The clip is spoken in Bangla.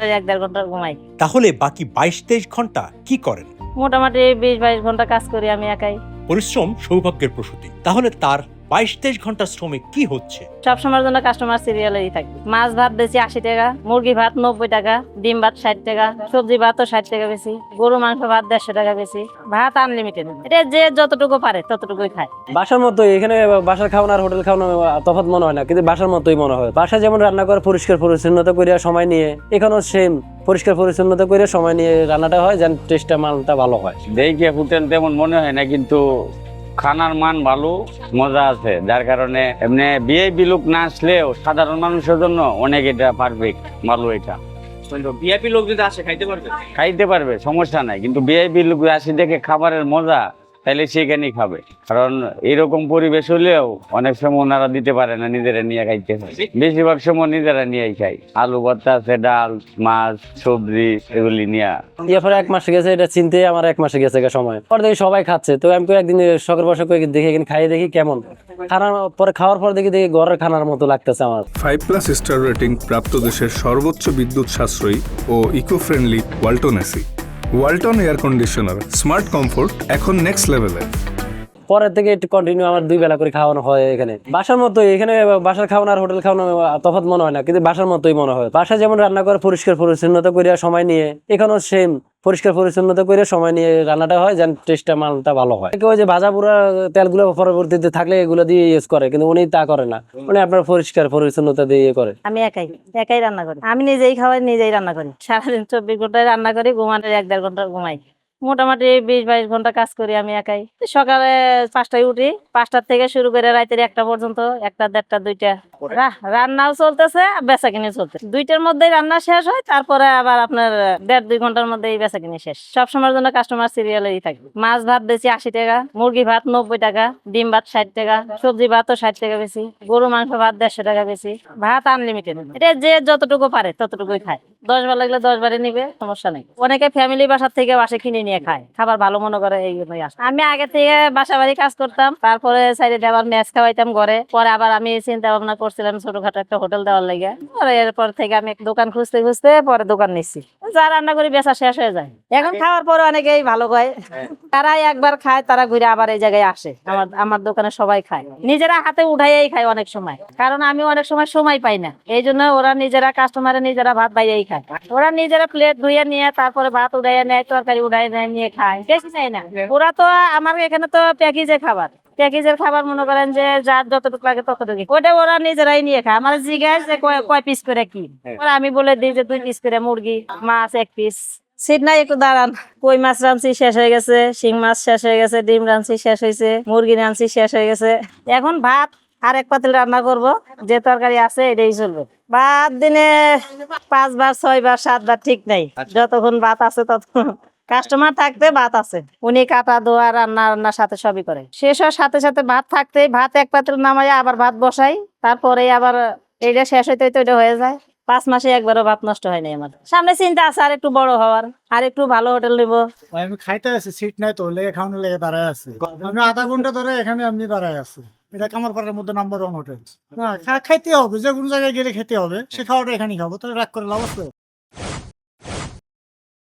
1-1.5 ঘন্টা ঘুমাই। তাহলে বাকি 22-23 ঘন্টা কি করেন? মোটামুটি 20-22 ঘন্টা কাজ করি আমি একাই। পরিশ্রম সৌভাগ্যের প্রসূতি। তাহলে তার 22-23 ঘন্টা শ্রমে কি হচ্ছে? সবসময়ের জন্য কাস্টমার সিরিয়ালেই থাকি। মাছ ভাত বেশি 80 টাকা, মুরগি ভাত 90 টাকা, ডিম ভাত 60 টাকা, সবজি ভাতও 60 টাকা বেশি, গরু মাংস ভাত 150 টাকা বেশি, ভাত আনলিমিটেড। এটা যে যতটুকু পারে ততটুকুই খায়। বাসার মতোই, এখানে বাসার খাওয়ানো আর হোটেল খাওয়ানো তফাৎ মনে হয় না, কিন্তু বাসার মতোই মনে হয়। বাসায় যেমন রান্না করে পরিষ্কার পরিচ্ছন্নতা করে সময় নিয়ে, এখানেও সেম পরিষ্কার পরিচ্ছন্নতা করে সময় নিয়ে রান্নাটা হয়, যেন টেস্টটা মানটা ভালো হয়। দেখে হোটেল তেমন মনে হয় না, কিন্তু খানার মান ভালো, মজা আছে, যার কারণে এমনি ভিআইপি লোক না আসলেও সাধারণ মানুষের জন্য অনেক এটা পারফেক্ট, ভালো এটা। ভিআইপি লোক যদি আসে খাইতে পারবে, সমস্যা নাই, কিন্তু ভিআইপি লোক আসে দেখে খাবারের মজা, তাহলে সেখানেই খাবে। কারণ এরকম পরিবেশ হলেও অনেক সময় ওনারা দিতে পারে না, নিজেরা নিয়ে খাইতে হয়। বেশিরভাগ সময় নিজেরা নিয়েই খাই। আলু ভর্তা আছে, ডাল, মাছ, সবজি এগুলি নিয়ে। এরপরে 1 মাস গেছে, এটা চিনতে আমার 1 মাসে গেছে সময়। পরে দেখি সবাই খাচ্ছে, তো আমি একদিন শখের বসে দেখি এখানে খাইয়ে দেখি কেমন। খাওয়ার পর দেখি ঘরের খানার মতো লাগতেছে আমার। 5+ স্টার রেটিং প্রাপ্ত দেশের সর্বোচ্চ বিদ্যুৎ সাশ্রয়ী ও eco friendly Walton AC. Walton air conditioner, smart comfort এখন নেক্সট লেভেলে। পরের থেকে একটু কন্টিনিউ আমার 2 বেলা করে খাওয়ানো হয় এখানে। বাসার মতোই, এখানে বাসার খাওয়ানো আর হোটেল খাওয়ানো তফাৎ মনে হয় না, কিন্তু বাসার মতোই মনে হয়। বাসায় যেমন রান্না করে পরিষ্কার পরিচ্ছন্নতা করে সময় নিয়ে, এখানেও সেম পরিষ্কার পরিচ্ছন্নতা করে সময় নিয়ে রান্নাটা হয়, যেন টেস্টটা মানটা ভালো হয়। ওই যে ভাজা পুরা তেলগুলো পরবর্তীতে থাকলে এগুলো দিয়ে ইউজ করে, কিন্তু উনি তা করে না, উনি আপনার পরিষ্কার পরিচ্ছন্নতা দিয়ে করে। আমি একাই রান্না করি। আমি নিজেই খাওয়াই, নিজেই রান্না করি। সারাদিন 24 ঘন্টায় রান্না করি, ঘুমানোর 1-1.5 ঘন্টা ঘুমাই। মোটামুটি 20-22 ঘন্টা কাজ করি আমি একাই। সকালে 5টায় উঠি, 5টার থেকে শুরু করে রাতের 1টা পর্যন্ত, 1টা, 1:30, 2টা। রান্নাও চলতেছে, বেচাকিনি চলতেছে। 2টার মধ্যেই রান্না শেষ হয়, তারপরে আবার আপনার 1.5-2 ঘন্টার মধ্যেই বেচাকিনি শেষ। সবসময়ের জন্য কাস্টমার সিরিয়ালেই থাকি। মাছ ভাত বেশি 80 টাকা, মুরগি ভাত 90 টাকা, ডিম ভাত 60 টাকা, সবজি ভাতও 60 টাকা বেশি, গরু মাংস ভাত 150 টাকা বেশি, ভাত আনলিমিটেড। এটা যে যতটুকু পারে ততটুকুই খায়। 10 বার লাগলে 10 বারে নিবে, সমস্যা নেই। অনেকে ফ্যামিলি বাসার থেকে বাসে কিনে নিয়ে খায়, খাবার ভালো মনে করে, এই জন্যই আসে। আমি আগে থেকে বাসা বাড়ি কাজ করতাম, তারপরে সাইডে আবার ম্যাচ খাওয়াইতাম ঘরে। পরে আবার আমি চিন্তা ভাবনা করছিলাম ছোটখাটো একটা হোটেল দেওয়ার লাগে। পরে এরপর থেকে আমি দোকান খুঁজতে খুঁজতে পরে দোকান নিচ্ছি। যা রান্না করি বেচা শেষ হয়ে যায়। এখন খাওয়ার পরে অনেকেই ভালো কয়, তারা একবার খায়, তারা ঘুরে আবার এই জায়গায় আসে। আমার দোকানে সবাই খায়, নিজেরা হাতে উঠাইয়াই খায় অনেক সময়, কারণ আমি অনেক সময় পাই না। এই জন্য ওরা নিজেরা কাস্টমারে নিজেরা ভাত বাইয়াই খায়। ওরা নিজেরা প্লেট ধুয়ে নিয়ে তারপরে ভাত উঠাইয়া নেয়, তরকারি উঠাইয়া নেয়, নিয়ে খায়, বেশি চাই না। ওরা তো আমার এখানে তো প্যাকেজের খাবার মনে করেন যে যার যতটুকু লাগে ততটুকু, ওটা ওরা নিজেরাই নিয়ে খায়। আমার জিজ্ঞাসা যে কয় পিস করে কি, ওরা আমি বলে দিই যে 2 পিস করে মুরগি, মাছ 1 পিস। সিট নাই, একটু দাঁড়ান। কই মাছ রাঁধছি শেষ হয়ে গেছে, শিং মাছ শেষ হয়ে গেছে, ডিম রাঁধছি শেষ হয়েছে, মুরগি রাঁধছি শেষ হয়ে গেছে। এখন ভাত আর 1 পাতিল রান্না করব, যে তরকারি আছে এটাই চলবে। ভাত দিনে 5 বার 6 বার 7 বার ঠিক নাই, যতক্ষণ ভাত আছে ততক্ষণ। কাস্টমার থাকতে ভাত আছে, উনি কাটা ধোয়া রান্নার সাথে সবই করে। শেষ হওয়ার সাথে সাথে ভাত থাকতে ভাত 1 পাতিল নামাই আবার ভাত বসাই, তারপরে আবার এইটা শেষ হইতে হইতে ওইটা হয়ে যায়। 5 মাসে একবারও ভাত নষ্ট হয় নাই আমার। সামনে চিন্তা আছে আর একটু বড় হওয়ার, আর একটু ভালো হোটেল নিব। আমি খাইতে আছি, সিট নাই তো, লেগে খাওয়ানো লেগে দাঁড়ায় আছি। আমি আধা ঘন্টা ধরে এখানে আমি দাঁড়ায় আছি। এটা কামারপাড়ার মধ্যে নাম্বার 1 হোটেল। না খাইতে হবে, যে কোনো জায়গায় গেলে খেতে হবে, সে খাওয়াটা এখানেই খাবো, তো রাগ করে লাভ আছে।